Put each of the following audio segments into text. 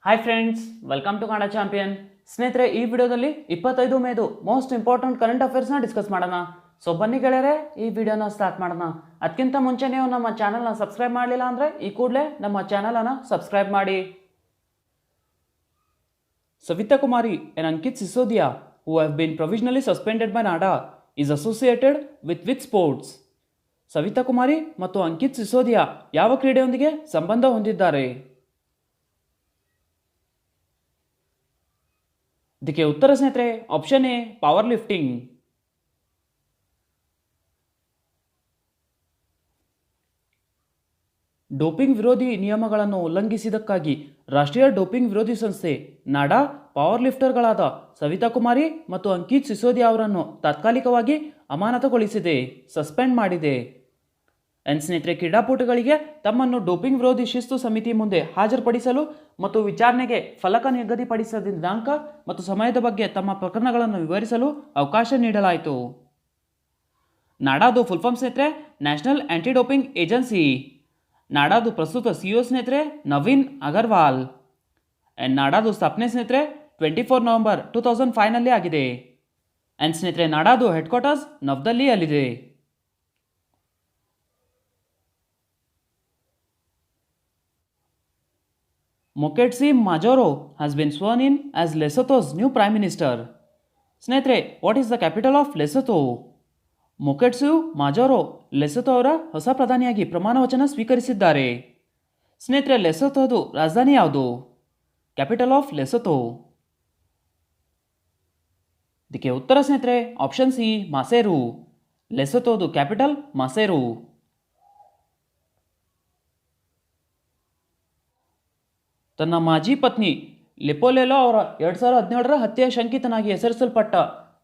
Hi friends, welcome to Kannada champion. ಸ್ನೇಹಿತರೆ, ಈ ವಿಡಿಯೋದಲ್ಲಿ 25 ಮೇದು ಮೋಸ್ಟ್ ಇಂಪಾರ್ಟೆಂಟ್ ಕರೆಂಟ್ ಅಫೇರ್ಸ್ನ ಡಿಸ್ಕಸ್ ಮಾಡೋಣ. ಸೊ ಬನ್ನಿ ಗೆಳೆಯರೆ, ಈ ವಿಡಿಯೋನ ಸ್ಟಾರ್ಟ್ ಮಾಡೋಣ. ಅದಕ್ಕಿಂತ ಮುಂಚೆ ನೀವು ನಮ್ಮ ಚಾನಲ್ನ ಸಬ್ಸ್ಕ್ರೈಬ್ ಮಾಡಲಿಲ್ಲ ಅಂದರೆ ಈ ಕೂಡಲೇ ನಮ್ಮ ಚಾನಲನ್ನು ಸಬ್ಸ್ಕ್ರೈಬ್ ಮಾಡಿ. Savita Kumari and Ankit Sisodia, who have been provisionally suspended by NADA, is associated with which sports? Savita ಕುಮಾರಿ ಮತ್ತು ಅಂಕಿತ್ ಸಿಸೋದಿಯಾ ಯಾವ ಕ್ರೀಡೆಯೊಂದಿಗೆ ಸಂಬಂಧ ಹೊಂದಿದ್ದಾರೆ? ಇದಕ್ಕೆ ಉತ್ತರ ಸ್ನೇಹಿತರೆ option A, power lifting. Doping ವಿರೋಧಿ ನಿಯಮಗಳನ್ನು ಉಲ್ಲಂಘಿಸಿದ್ದಕ್ಕಾಗಿ ರಾಷ್ಟ್ರೀಯ ಡೋಪಿಂಗ್ ವಿರೋಧಿ ಸಂಸ್ಥೆ ನಾಡಾ ಪವರ್ ಲಿಫ್ಟರ್ಗಳಾದ ಸವಿತಾ ಕುಮಾರಿ ಮತ್ತು ಅಂಕಿತ್ ಸಿಸೋದಿಯಾ ಅವರನ್ನು ತಾತ್ಕಾಲಿಕವಾಗಿ ಅಮಾನತುಗೊಳಿಸಿದೆ, ಸಸ್ಪೆಂಡ್ ಮಾಡಿದೆ. ಸ್ನೇಹಿತರೆ, ಕ್ರೀಡಾಪಟುಗಳಿಗೆ ತಮ್ಮನ್ನು ಡೋಪಿಂಗ್ ವಿರೋಧಿ ಶಿಸ್ತು ಸಮಿತಿ ಮುಂದೆ ಹಾಜರುಪಡಿಸಲು ಮತ್ತು ವಿಚಾರಣೆಗೆ ಫಲಕ ನಿಗದಿಪಡಿಸಿದ ದಿನಾಂಕ ಮತ್ತು ಸಮಯದ ಬಗ್ಗೆ ತಮ್ಮ ಪ್ರಕರಣಗಳನ್ನು ವಿವರಿಸಲು ಅವಕಾಶ ನೀಡಲಾಯಿತು. ನಾಡಾದು ಫುಲ್ ಫಾರ್ಮ್ ಸ್ನೇಹಿತರೆ ನ್ಯಾಷನಲ್ ಆಂಟಿ ಡೋಪಿಂಗ್ ಏಜೆನ್ಸಿ. ನಾಡಾದು ಪ್ರಸ್ತುತ ಸಿಇಒ ಸ್ನೇಹಿತರೆ ನವೀನ್ ಅಗರ್ವಾಲ್. ನಾಡಾದು ಸ್ಥಾಪನೆ ಸ್ನೇಹಿತರೆ 24 ನವೆಂಬರ್ 2005 ಆಗಿದೆ. ಸ್ನೇಹಿತರೆ, ನಾಡಾದು ಹೆಡ್ ಕ್ವಾರ್ಟರ್ಸ್ ನವದೆಹಲಿಯಲ್ಲಿದೆ. Moeketsi Majoro has been sworn in as Lesotho's new prime minister. ಸ್ನೇಹಿತರೆ, what is the capital of Lesotho? Moeketsi Majoro Lesotho ಅವರ ಹೊಸ ಪ್ರಧಾನಿಯಾಗಿ ಪ್ರಮಾಣ ವಚನ ಸ್ವೀಕರಿಸಿದ್ದಾರೆ. ಸ್ನೇಹಿತರೆ, ಲೆಸೊಥೋದು ರಾಜಧಾನಿ ಯಾವುದು? Capital of Lesotho. ಇದಕ್ಕೆ ಉತ್ತರ ಸ್ನೇಹಿತರೆ ಆಪ್ಷನ್ ಸಿ, ಮಾಸೇರು. ಲೆಸೊಥೋದು ಕ್ಯಾಪಿಟಲ್ ಮಾಸೇರು. ತನ್ನ ಮಾಜಿ ಪತ್ನಿ ಲೆಪೊಲೆಲೋ ಅವರ 2017ರ ಹತ್ಯೆಯ ಶಂಕಿತನಾಗಿ ಹೆಸರಿಸಲ್ಪಟ್ಟ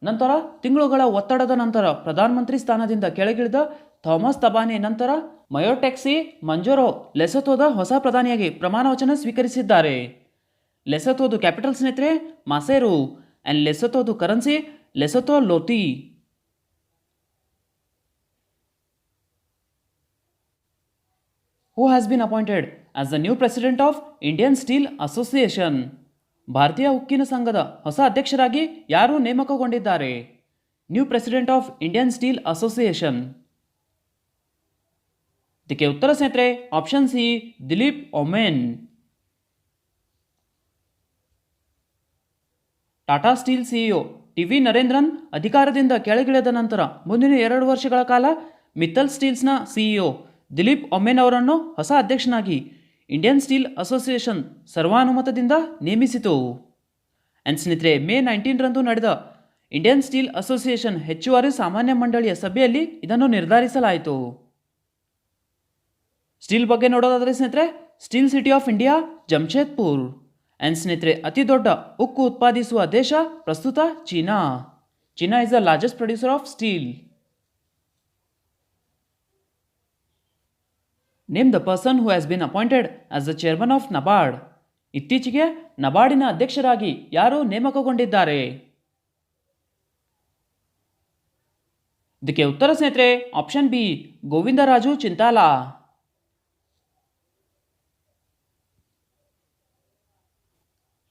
ನಂತರ ತಿಂಗಳುಗಳ ಒತ್ತಡದ ನಂತರ ಪ್ರಧಾನಮಂತ್ರಿ ಸ್ಥಾನದಿಂದ ಕೆಳಗಿಳಿದ ಥಾಮಸ್ ತಬಾನೆ ನಂತರ ಮಯೋಟೆಕ್ಸಿ ಮಂಜೋರೋ ಲೆಸೊಥೋದ ಹೊಸ ಪ್ರಧಾನಿಯಾಗಿ ಪ್ರಮಾಣ ವಚನ ಸ್ವೀಕರಿಸಿದ್ದಾರೆ. ಲೆಸೊಥೋದು ಕ್ಯಾಪಿಟಲ್ ಸ್ನೇಹಿತರೆ ಮಾಸೇರು. ಲೆಸೊಥೋದು currency ಲೆಸೊಥೋ ಲೋತಿ. Who has been appointed as the new president of Indian Steel Association? ಭಾರತೀಯ ಉಕ್ಕಿನ ಸಂಘದ ಹೊಸ ಅಧ್ಯಕ್ಷರಾಗಿ ಯಾರು ನೇಮಕಗೊಂಡಿದ್ದಾರೆ? New president of Indian steel association. ಇದಕ್ಕೆ ಉತ್ತರ ಸ್ನೇಹಿತರೆ option C, Dilip Oommen. Tata steel CEO T V. Narendran ಅಧಿಕಾರದಿಂದ ಕೆಳಗಿಳಿದ ನಂತರ ಮುಂದಿನ 2 ವರ್ಷಗಳ ಕಾಲ ಮಿತ್ತಲ್ ಸ್ಟೀಲ್ಸ್ನ ಸಿಇಒ ದಿಲೀಪ್ ಒಮೆನ್ ಅವರನ್ನು ಹೊಸ ಅಧ್ಯಕ್ಷನಾಗಿ ಇಂಡಿಯನ್ ಸ್ಟೀಲ್ ಅಸೋಸಿಯೇಷನ್ ಸರ್ವಾನುಮತದಿಂದ ನೇಮಿಸಿತು. ಸ್ನೇಹಿತರೆ, ಮೇ 19ರಂದು ನಡೆದ ಇಂಡಿಯನ್ ಸ್ಟೀಲ್ ಅಸೋಸಿಯೇಷನ್ ಹೆಚ್ಚುವರಿ ಸಾಮಾನ್ಯ ಮಂಡಳಿಯ ಸಭೆಯಲ್ಲಿ ಇದನ್ನು ನಿರ್ಧರಿಸಲಾಯಿತು. ಸ್ಟೀಲ್ ಬಗ್ಗೆ ನೋಡೋದಾದರೆ ಸ್ನೇಹಿತರೆ, steel city of India Jamshedpur. ಸ್ನೇಹಿತರೆ, ಅತಿ ದೊಡ್ಡ ಉಕ್ಕು ಉತ್ಪಾದಿಸುವ ದೇಶ ಪ್ರಸ್ತುತ China. China is the largest producer of steel. Name the person who has been appointed as the chairman of NABARD. ಇತ್ತೀಚೆಗೆ ನಬಾರ್ಡಿನ ಅಧ್ಯಕ್ಷರಾಗಿ ಯಾರು ನೇಮಕಗೊಂಡಿದ್ದಾರೆ? ಇದಕ್ಕೆ ಉತ್ತರ ಸ್ನೇಹಿತರೆ ಆಪ್ಷನ್ ಬಿ, ಗೋವಿಂದರಾಜು ಚಿಂತಾಲಾ.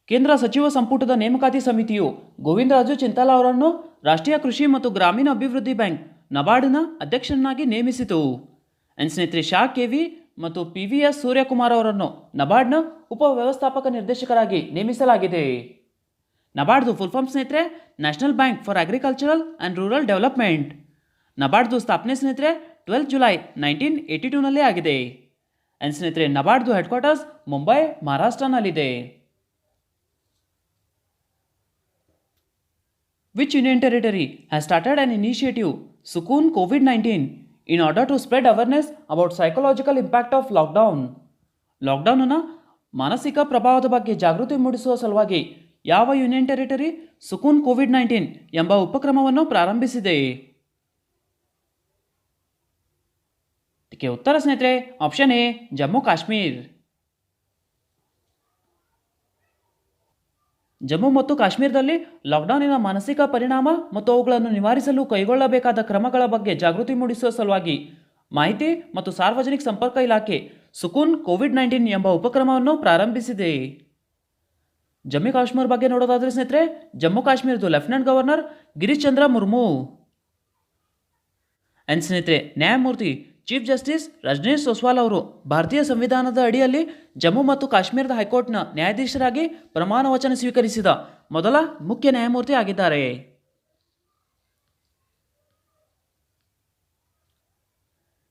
ಕೇಂದ್ರ ಸಚಿವ ಸಂಪುಟದ ನೇಮಕಾತಿ ಸಮಿತಿಯು ಗೋವಿಂದರಾಜು ಚಿಂತಾಲಾ ಅವರನ್ನು ರಾಷ್ಟ್ರೀಯ ಕೃಷಿ ಮತ್ತು ಗ್ರಾಮೀಣ ಅಭಿವೃದ್ಧಿ ಬ್ಯಾಂಕ್ ನಬಾರ್ಡ್ನ ಅಧ್ಯಕ್ಷರನ್ನಾಗಿ ನೇಮಿಸಿತು. ಸ್ನೇಹಿತರೆ, ಶಾ ಕೆವಿ ಮತ್ತು PVS ಸೂರ್ಯಕುಮಾರ್ ಅವರನ್ನು ನಬಾರ್ಡ್ನ ಉಪ ವ್ಯವಸ್ಥಾಪಕ ನಿರ್ದೇಶಕರಾಗಿ ನೇಮಿಸಲಾಗಿದೆ. ನಬಾರ್ಡ್ದು ಫುಲ್ ಫಾರ್ಮ್ ಸ್ನೇಹಿತರೆ national bank for agricultural and rural development. ನಬಾರ್ಡ್ದು ಸ್ಥಾಪನೆ ಸ್ನೇಹಿತರೆ 12 ಜುಲೈ 1982 ಆಗಿದೆ. ಸ್ನೇಹಿತರೆ, ನಬಾರ್ಡ್ದು ಹೆಡ್ ಕ್ವಾರ್ಟರ್ಸ್ ಮುಂಬೈ, ಮಹಾರಾಷ್ಟ್ರನಲ್ಲಿದೆ. Which Union Territory has started an initiative, Sukoon COVID-19, in order to spread awareness about psychological impact of lockdown? ಲಾಕ್ಡೌನ್ನ ಮಾನಸಿಕ ಪ್ರಭಾವದ ಬಗ್ಗೆ ಜಾಗೃತಿ ಮೂಡಿಸುವ ಸಲುವಾಗಿ ಯಾವ ಯೂನಿಯನ್ ಟೆರಿಟರಿ ಸುಕೂನ್ COVID-19 ಎಂಬ ಉಪಕ್ರಮವನ್ನು ಪ್ರಾರಂಭಿಸಿದೆ? ಇದಕ್ಕೆ ಉತ್ತರ ಸ್ನೇಹಿತರೆ ಆಪ್ಷನ್ ಎ, ಜಮ್ಮು ಕಾಶ್ಮೀರ್. ಜಮ್ಮು ಮತ್ತು ಕಾಶ್ಮೀರದಲ್ಲಿ ಲಾಕ್ಡೌನಿನ ಮಾನಸಿಕ ಪರಿಣಾಮ ಮತ್ತು ಅವುಗಳನ್ನು ನಿವಾರಿಸಲು ಕೈಗೊಳ್ಳಬೇಕಾದ ಕ್ರಮಗಳ ಬಗ್ಗೆ ಜಾಗೃತಿ ಮೂಡಿಸುವ ಸಲುವಾಗಿ ಮಾಹಿತಿ ಮತ್ತು ಸಾರ್ವಜನಿಕ ಸಂಪರ್ಕ ಇಲಾಖೆ ಸುಕೂನ್ COVID-19 ಎಂಬ ಉಪಕ್ರಮವನ್ನು ಪ್ರಾರಂಭಿಸಿದೆ. ಜಮ್ಮು ಕಾಶ್ಮೀರ ಬಗ್ಗೆ ನೋಡೋದಾದ್ರೆ ಸ್ನೇಹಿತರೆ, ಜಮ್ಮು ಕಾಶ್ಮೀರದ lieutenant governor Girish Chandra Murmu. And ಸ್ನೇಹಿತರೆ, ನ್ಯಾಯಮೂರ್ತಿ ಚೀಫ್ ಜಸ್ಟಿಸ್ ರಜನೀಶ್ ಒಸ್ವಾಲ್ ಅವರು ಭಾರತೀಯ ಸಂವಿಧಾನದ ಅಡಿಯಲ್ಲಿ ಜಮ್ಮು ಮತ್ತು ಕಾಶ್ಮೀರದ ಹೈಕೋರ್ಟ್ನ ನ್ಯಾಯಾಧೀಶರಾಗಿ ಪ್ರಮಾಣ ವಚನ ಸ್ವೀಕರಿಸಿದ ಮೊದಲ ಮುಖ್ಯ ನ್ಯಾಯಮೂರ್ತಿ ಆಗಿದ್ದಾರೆ.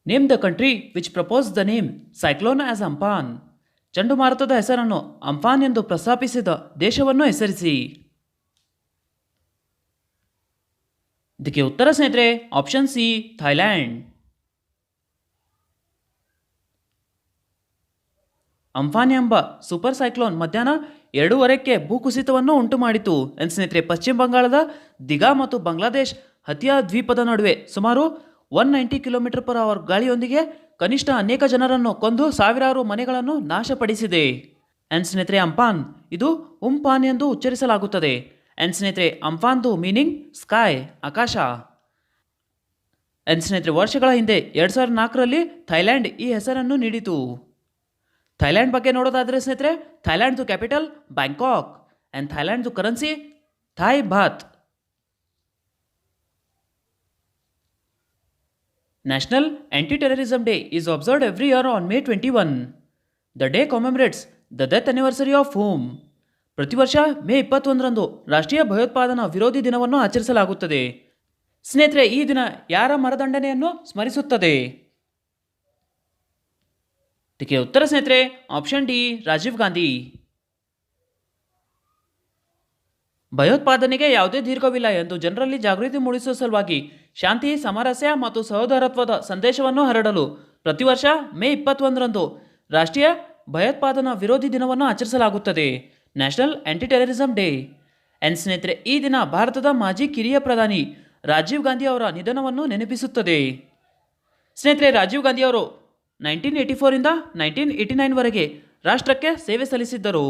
Name the country which propose the name cyclone as Amphan. ಚಂಡುಮಾರುತದ ಹೆಸರನ್ನು ಅಂಫಾನ್ ಎಂದು ಪ್ರಸ್ತಾಪಿಸಿದ ದೇಶವನ್ನು ಹೆಸರಿಸಿ. ಇದಕ್ಕೆ ಉತ್ತರ ಸ್ನೇಹಿತರೆ ಆಪ್ಷನ್ ಸಿ, ಥೈಲ್ಯಾಂಡ್. ಅಂಫಾನ್ ಎಂಬ ಸೂಪರ್ ಸೈಕ್ಲೋನ್ ಮಧ್ಯಾಹ್ನ 2:15ಕ್ಕೆ ಭೂಕುಸಿತವನ್ನು ಉಂಟು ಮಾಡಿತು. ಸ್ನೇಹಿತರೆ, ಪಶ್ಚಿಮ ಬಂಗಾಳದ ದಿಘಾ ಮತ್ತು ಬಾಂಗ್ಲಾದೇಶ್ ಹತಿಯಾ ದ್ವೀಪದ ನಡುವೆ ಸುಮಾರು 190 km/h ಗಾಳಿಯೊಂದಿಗೆ ಕನಿಷ್ಠ ಅನೇಕ ಜನರನ್ನು ಕೊಂದು ಸಾವಿರಾರು ಮನೆಗಳನ್ನು ನಾಶಪಡಿಸಿದೆ. ಸ್ನೇಹಿತರೆ, ಅಂಫಾನ್ ಇದು ಉಂಫಾನ್ ಎಂದು ಉಚ್ಚರಿಸಲಾಗುತ್ತದೆ. ಸ್ನೇಹಿತರೆ, ಅಂಫಾನ್ದು ಮೀನಿಂಗ್ ಸ್ಕೈ, ಆಕಾಶ. ಸ್ನೇಹಿತರೆ, ವರ್ಷಗಳ ಹಿಂದೆ 2004ರಲ್ಲಿ ಥೈಲ್ಯಾಂಡ್ ಈ ಹೆಸರನ್ನು ನೀಡಿತು. ಥೈಲ್ಯಾಂಡ್ ಬಗ್ಗೆ ನೋಡೋದಾದ್ರೆ ಸ್ನೇಹಿತರೆ, ಥೈಲ್ಯಾಂಡ್ದು ಕ್ಯಾಪಿಟಲ್ ಬ್ಯಾಂಕಾಕ್ ಆ್ಯಂಡ್ ಥೈಲ್ಯಾಂಡ್ದು currency Thai baht. National anti-terrorism day is observed every year on May 21. The day commemorates the death anniversary of whom. ಪ್ರತಿ ವರ್ಷ ಮೇ 21ರಂದು ರಾಷ್ಟ್ರೀಯ ಭಯೋತ್ಪಾದನಾ ವಿರೋಧಿ ದಿನವನ್ನು ಆಚರಿಸಲಾಗುತ್ತದೆ. ಸ್ನೇಹಿತರೆ, ಈ ದಿನ ಯಾರ ಮರಣದಂಡನೆಯನ್ನು ಸ್ಮರಿಸುತ್ತದೆ? ಇದಕ್ಕೆ ಉತ್ತರ ಸ್ನೇಹಿತರೆ ಆಪ್ಷನ್ ಡಿ, ರಾಜೀವ್ ಗಾಂಧಿ. ಭಯೋತ್ಪಾದನೆಗೆ ಯಾವುದೇ ದೀರ್ಘವಿಲ್ಲ ಎಂದು ಜನರಲ್ಲಿ ಜಾಗೃತಿ ಮೂಡಿಸುವ ಸಲುವಾಗಿ ಶಾಂತಿ, ಸಾಮರಸ್ಯ ಮತ್ತು ಸಹೋದರತ್ವದ ಸಂದೇಶವನ್ನು ಹರಡಲು ಪ್ರತಿ ವರ್ಷ ಮೇ 21ರಂದು ರಾಷ್ಟ್ರೀಯ ಭಯೋತ್ಪಾದನಾ ವಿರೋಧಿ ದಿನವನ್ನು ಆಚರಿಸಲಾಗುತ್ತದೆ, ನ್ಯಾಷನಲ್ ಆಂಟಿ-ಟೆರರಿಸಮ್ ಡೇ. ಸ್ನೇಹಿತರೆ, ಈ ದಿನ ಭಾರತದ ಮಾಜಿ ಕಿರಿಯ ಪ್ರಧಾನಿ ರಾಜೀವ್ ಗಾಂಧಿ ಅವರ ನಿಧನವನ್ನು ನೆನಪಿಸುತ್ತದೆ. ಸ್ನೇಹಿತರೆ, ರಾಜೀವ್ ಗಾಂಧಿ ಅವರು 1984ರಿಂದ 1989ವರೆಗೆ ರಾಷ್ಟ್ರಕ್ಕೆ ಸೇವೆ ಸಲ್ಲಿಸಿದ್ದರು.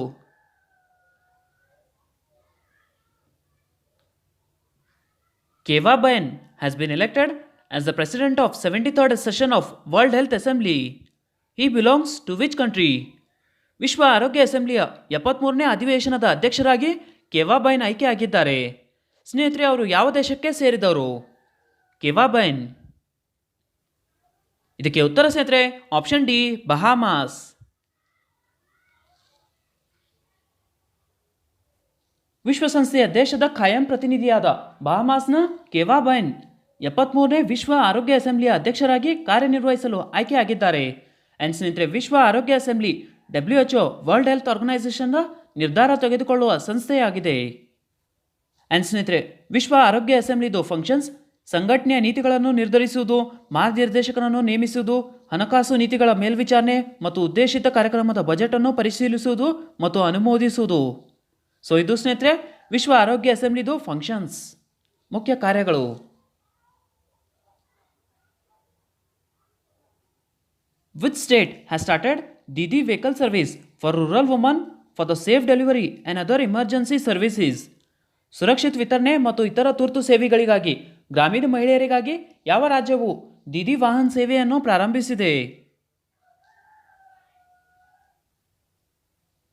Keva Bain has been elected as the president of 73rd session of World Health Assembly. He belongs to which country? ವಿಶ್ವ ಆರೋಗ್ಯ ಅಸೆಂಬ್ಲಿಯ 73ನೇ ಅಧಿವೇಶನದ ಅಧ್ಯಕ್ಷರಾಗಿ ಕೆವಾ ಬೈನ್ ಆಯ್ಕೆಯಾಗಿದ್ದಾರೆ. ಸ್ನೇಹಿತರೆ, ಅವರು ಯಾವ ದೇಶಕ್ಕೆ ಸೇರಿದವರು? ಕೆವಾ ಬೈನ್. ಇದಕ್ಕೆ ಉತ್ತರ ಸ್ನೇಹಿತರೆ ಆಪ್ಷನ್ ಡಿ, ಬಹಾಮಾಸ್. ವಿಶ್ವಸಂಸ್ಥೆಯ ದೇಶದ ಖಾಯಂ ಪ್ರತಿನಿಧಿಯಾದ ಬಹಾಮಾಸ್ನ ಕೆವಾ ಬೈನ್ 73ನೇ ವಿಶ್ವ ಆರೋಗ್ಯ ಅಸೆಂಬ್ಲಿಯ ಅಧ್ಯಕ್ಷರಾಗಿ ಕಾರ್ಯನಿರ್ವಹಿಸಲು ಆಯ್ಕೆಯಾಗಿದ್ದಾರೆ. ಸ್ನೇಹಿತರೆ, ವಿಶ್ವ ಆರೋಗ್ಯ ಅಸೆಂಬ್ಲಿ WHO ವರ್ಲ್ಡ್ ಹೆಲ್ತ್ ಆರ್ಗನೈಸೇಷನ್ನ ನಿರ್ಧಾರ ತೆಗೆದುಕೊಳ್ಳುವ ಸಂಸ್ಥೆಯಾಗಿದೆ. ಸ್ನೇಹಿತರೆ, ವಿಶ್ವ ಆರೋಗ್ಯ ಅಸೆಂಬ್ಲಿದು ಫಂಕ್ಷನ್ಸ್ ಸಂಘಟನೆಯ ನೀತಿಗಳನ್ನು ನಿರ್ಧರಿಸುವುದು, ಮಾರ್ಗನಿರ್ದೇಶಕರನ್ನು ನೇಮಿಸುವುದು, ಹಣಕಾಸು ನೀತಿಗಳ ಮೇಲ್ವಿಚಾರಣೆ ಮತ್ತು ಉದ್ದೇಶಿತ ಕಾರ್ಯಕ್ರಮದ ಬಜೆಟನ್ನು ಪರಿಶೀಲಿಸುವುದು ಮತ್ತು ಅನುಮೋದಿಸುವುದು. ಇದು ಸ್ನೇಹಿತರೆ ವಿಶ್ವ ಆರೋಗ್ಯ ಅಸೆಂಬ್ಲಿದು ಫಂಕ್ಷನ್ಸ್, ಮುಖ್ಯ ಕಾರ್ಯಗಳು. Which state has started Didi vehicle service for rural women for the safe delivery and other emergency services? ಸುರಕ್ಷಿತ ವಿತರಣೆ ಮತ್ತು ಇತರ ತುರ್ತು ಸೇವೆಗಳಿಗಾಗಿ ಗ್ರಾಮೀಣ ಮಹಿಳೆಯರಿಗಾಗಿ ಯಾವ ರಾಜ್ಯವು ದೀದಿ ವಾಹನ್ ಸೇವೆಯನ್ನು ಪ್ರಾರಂಭಿಸಿದೆ?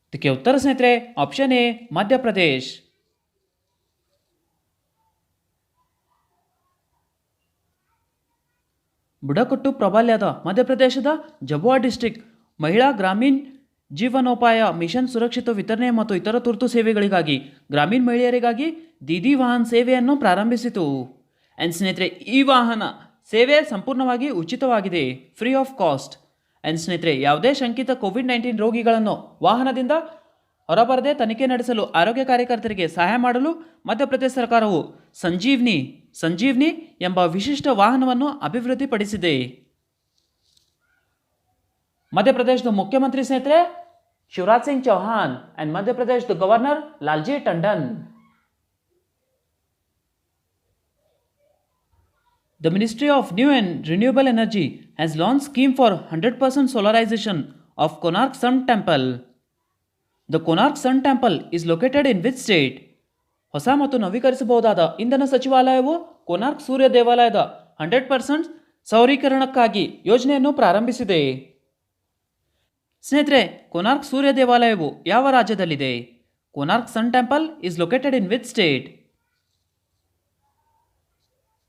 ಇದಕ್ಕೆ ಉತ್ತರ ಸ್ನೇಹಿತರೆ ಆಪ್ಷನ್ ಎ, ಮಧ್ಯಪ್ರದೇಶ್. ಬುಡಕಟ್ಟು ಪ್ರಾಬಲ್ಯದ ಮಧ್ಯಪ್ರದೇಶದ ಜಬುವಾ ಡಿಸ್ಟ್ರಿಕ್ಟ್ ಮಹಿಳಾ ಗ್ರಾಮೀಣ ಜೀವನೋಪಾಯ ಮಿಷನ್ ಸುರಕ್ಷಿತ ವಿತರಣೆ ಮತ್ತು ಇತರ ತುರ್ತು ಸೇವೆಗಳಿಗಾಗಿ ಗ್ರಾಮೀಣ ಮಹಿಳೆಯರಿಗಾಗಿ ದೀದಿ ವಾಹನ್ ಸೇವೆಯನ್ನು ಪ್ರಾರಂಭಿಸಿತು. ಸ್ನೇಹಿತರೆ, ಈ ವಾಹನ ಸೇವೆ ಸಂಪೂರ್ಣವಾಗಿ ಉಚಿತವಾಗಿದೆ, ಫ್ರೀ ಆಫ್ ಕಾಸ್ಟ್. ಸ್ನೇಹಿತರೆ, ಯಾವುದೇ ಶಂಕಿತ COVID-19 ರೋಗಿಗಳನ್ನು ವಾಹನದಿಂದ ಹೊರಬರದೆ ತನಿಖೆ ನಡೆಸಲು ಆರೋಗ್ಯ ಕಾರ್ಯಕರ್ತರಿಗೆ ಸಹಾಯ ಮಾಡಲು ಮಧ್ಯಪ್ರದೇಶ ಸರ್ಕಾರವು ಸಂಜೀವ್ನಿ ಎಂಬ ವಿಶಿಷ್ಟ ವಾಹನವನ್ನು ಅಭಿವೃದ್ಧಿಪಡಿಸಿದೆ. ಮಧ್ಯಪ್ರದೇಶದ ಮುಖ್ಯಮಂತ್ರಿ ಸ್ನೇಹಿತರೆ ಶಿವರಾಜ್ ಸಿಂಗ್ ಚೌಹಾನ್ ಅಂಡ್ ಮಧ್ಯಪ್ರದೇಶದ governor Lalji Tandon. The Ministry of New and Renewable Energy has launched scheme for 100% solarization of Konark Sun Temple. The Konark Sun Temple is located in which state? ಹೊಸ ಮತ್ತು ನವೀಕರಿಸಬಹುದಾದ ಇಂಧನ ಸಚಿವಾಲಯವು ಕೊನಾರ್ಕ್ ಸೂರ್ಯ ದೇವಾಲಯದ 100% ಸೌರೀಕರಣಕ್ಕಾಗಿ ಯೋಜನೆಯನ್ನು ಪ್ರಾರಂಭಿಸಿದೆ. ಸ್ನೇಹಿತರೆ, ಕೊನಾರ್ಕ್ ಸೂರ್ಯ ದೇವಾಲಯವು ಯಾವ ರಾಜ್ಯದಲ್ಲಿದೆ? Konark sun temple is located in which state?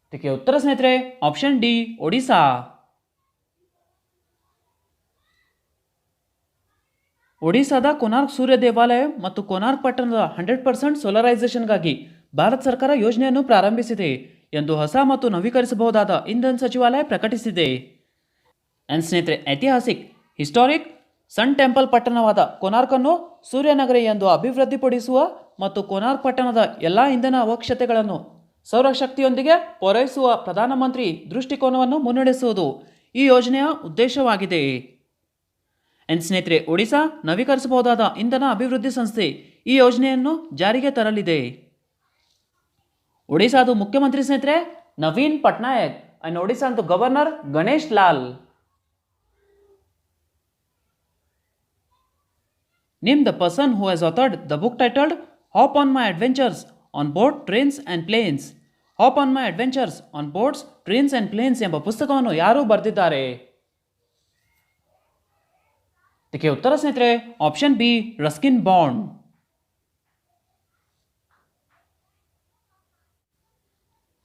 ಇದಕ್ಕೆ ಉತ್ತರ ಸ್ನೇಹಿತರೆ ಆಪ್ಷನ್ ಡಿ ಒಡಿಶಾ. ಒಡಿಶಾದ ಕೊನಾರ್ಕ್ ಸೂರ್ಯ ದೇವಾಲಯ ಮತ್ತು ಕೊನಾರ್ಕ್ ಪಟ್ಟಣದ 100% ಸೋಲರೈಸೇಷನ್ಗಾಗಿ ಭಾರತ ಸರ್ಕಾರ ಯೋಜನೆಯನ್ನು ಪ್ರಾರಂಭಿಸಿದೆ ಎಂದು ಹೊಸ ಮತ್ತು ನವೀಕರಿಸಬಹುದಾದ ಇಂಧನ ಸಚಿವಾಲಯ ಪ್ರಕಟಿಸಿದೆ. ಅಂಡ್ ಸ್ನೇಹಿತರೆ ಐತಿಹಾಸಿಕ್ ಹಿಸ್ಟಾರಿಕ್ ಸನ್ ಟೆಂಪಲ್ ಪಟ್ಟಣವಾದ ಕೊನಾರ್ಕನ್ನು ಸೂರ್ಯನಗರಿ ಎಂದು ಅಭಿವೃದ್ಧಿಪಡಿಸುವ ಮತ್ತು ಕೊನಾರ್ಕ್ ಪಟ್ಟಣದ ಎಲ್ಲ ಇಂಧನ ಅವಶ್ಯಕತೆಗಳನ್ನು ಸೌರಶಕ್ತಿಯೊಂದಿಗೆ ಪೂರೈಸುವ ಪ್ರಧಾನಮಂತ್ರಿ ದೃಷ್ಟಿಕೋನವನ್ನು ಮುನ್ನಡೆಸುವುದು ಈ ಯೋಜನೆಯ ಉದ್ದೇಶವಾಗಿದೆ. ಅಂಡ್ ಸ್ನೇಹಿತರೆ ಒಡಿಶಾ ನವೀಕರಿಸಬಹುದಾದ ಇಂಧನ ಅಭಿವೃದ್ಧಿ ಸಂಸ್ಥೆ ಈ ಯೋಜನೆಯನ್ನು ಜಾರಿಗೆ ತರಲಿದೆ. ಒಡಿಶಾದು ಮುಖ್ಯಮಂತ್ರಿ ಸ್ನೇಹಿತರೆ ನವೀನ್ ಪಟ್ನಾಯಕ್ ಅಂಡ್ ಒಡಿಶಾದು governor Ganesh Lal. Name the person who has authored the book titled Hop on My Adventures on Board, Trains and Planes. Hop on My Adventures on Boards, Trains and Planes ಎಂಬ ಪುಸ್ತಕವನ್ನು ಯಾರು ಬರೆದಿದ್ದಾರೆ? ಇದಕ್ಕೆ ಉತ್ತರ ಸ್ನೇಹಿತರೆ ಆಪ್ಷನ್ ಬಿ ರಸ್ಕಿನ್ ಬಾಂಡ್.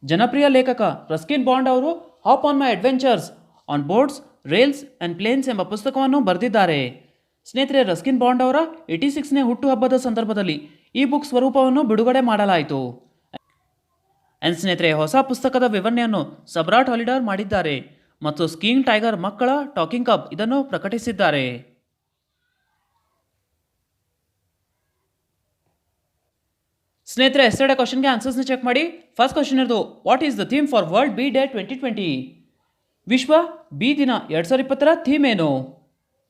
ಜನಪ್ರಿಯ ಲೇಖಕ Ruskin Bond ಅವರು hop on my adventures on boards, rails and planes ಎಂಬ ಪುಸ್ತಕವನ್ನು ಬರೆದಿದ್ದಾರೆ. ಸ್ನೇಹಿತರೆ ರಸ್ಕಿನ್ ಬಾಂಡ್ ಅವರ 86ನೇ ಹುಟ್ಟುಹಬ್ಬದ ಸಂದರ್ಭದಲ್ಲಿ ಈ ಬುಕ್ ಸ್ವರೂಪವನ್ನು ಬಿಡುಗಡೆ ಮಾಡಲಾಯಿತು. ಅಂಡ್ ಸ್ನೇಹಿತರೆ ಹೊಸ ಪುಸ್ತಕದ ವಿವರಣೆಯನ್ನು ಸಬ್ರಾಟ್ ಹಾಲಿಡರ್ ಮಾಡಿದ್ದಾರೆ ಮತ್ತು ಸ್ಕೀಯಿಂಗ್ ಟೈಗರ್ ಮಕ್ಕಳ ಟಾಕಿಂಗ್ ಕಪ್ ಇದನ್ನು ಪ್ರಕಟಿಸಿದ್ದಾರೆ. ಸ್ನೇಹಿತರೆ ಎಸ್ಟರ್ಡೇ ಕ್ವಶನ್ಗೆ ಆನ್ಸರ್ಸ್ನ ಚೆಕ್ ಮಾಡಿ. ಫಸ್ಟ್ ಕ್ವಶನ್ ಇರೋದು what is the theme for world B day 2020? ವಿಶ್ವ ಬಿ ದಿನ 2020ರ ಥೀಮ್ ಏನು?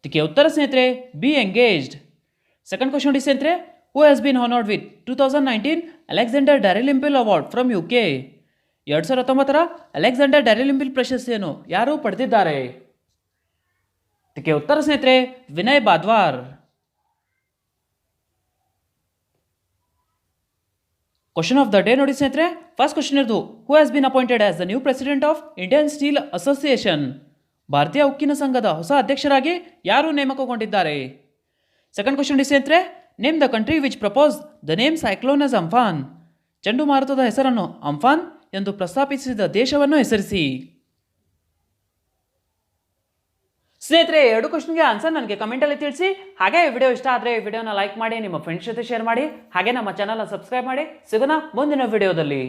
ಇದಕ್ಕೆ ಉತ್ತರ ಸ್ನೇಹಿತರೆ B engaged. Second question D ಸ್ನೇಹಿತರೆ who has been honoured with 2019 Alexander Dalrymple award from UK? 2019ರ ಅಲೆಕ್ಸಾಂಡರ್ ಡ್ಯಾರಿಲಿಂಪಿಲ್ ಪ್ರಶಸ್ತಿಯನ್ನು ಯಾರು ಪಡೆದಿದ್ದಾರೆ? ಇದಕ್ಕೆ ಉತ್ತರ ಸ್ನೇಹಿತರೆ Vinay Badhwar. Question of the day ನೋಡಿ ಸ್ನೇಹಿತರೆ ಫಸ್ಟ್ ಕ್ವಶನ್ ಇರೋದು who has been appointed as the new president of Indian steel association? ಭಾರತೀಯ ಉಕ್ಕಿನ ಸಂಘದ ಹೊಸ ಅಧ್ಯಕ್ಷರಾಗಿ ಯಾರು ನೇಮಕಗೊಂಡಿದ್ದಾರೆ? ಸೆಕೆಂಡ್ ಕ್ವಶನ್ ಡಿ ಸ್ನೇಹಿತರೆ name the country which propose the name cyclone as Amphan? ಚಂಡುಮಾರುತದ ಹೆಸರನ್ನು ಅಂಫಾನ್ ಎಂದು ಪ್ರಸ್ತಾಪಿಸಿದ ದೇಶವನ್ನು ಹೆಸರಿಸಿ. ಸ್ನೇಹಿತರೆ ಎರಡು ಕ್ವಶನ್ಗೆ ಆನ್ಸರ್ ನನಗೆ ಕಮೆಂಟಲ್ಲಿ ತಿಳಿಸಿ. ಹಾಗೆ ಈ ವಿಡಿಯೋ ಇಷ್ಟ ಆದರೆ ಈ ವಿಡಿಯೋನ ಲೈಕ್ ಮಾಡಿ, ನಿಮ್ಮ ಫ್ರೆಂಡ್ಸ್ ಜೊತೆ ಶೇರ್ ಮಾಡಿ, ಹಾಗೆ ನಮ್ಮ ಚಾನಲ್ನ ಸಬ್ಸ್ಕ್ರೈಬ್ ಮಾಡಿ. ಸಿಗೋಣ ಮುಂದಿನ ವಿಡಿಯೋದಲ್ಲಿ.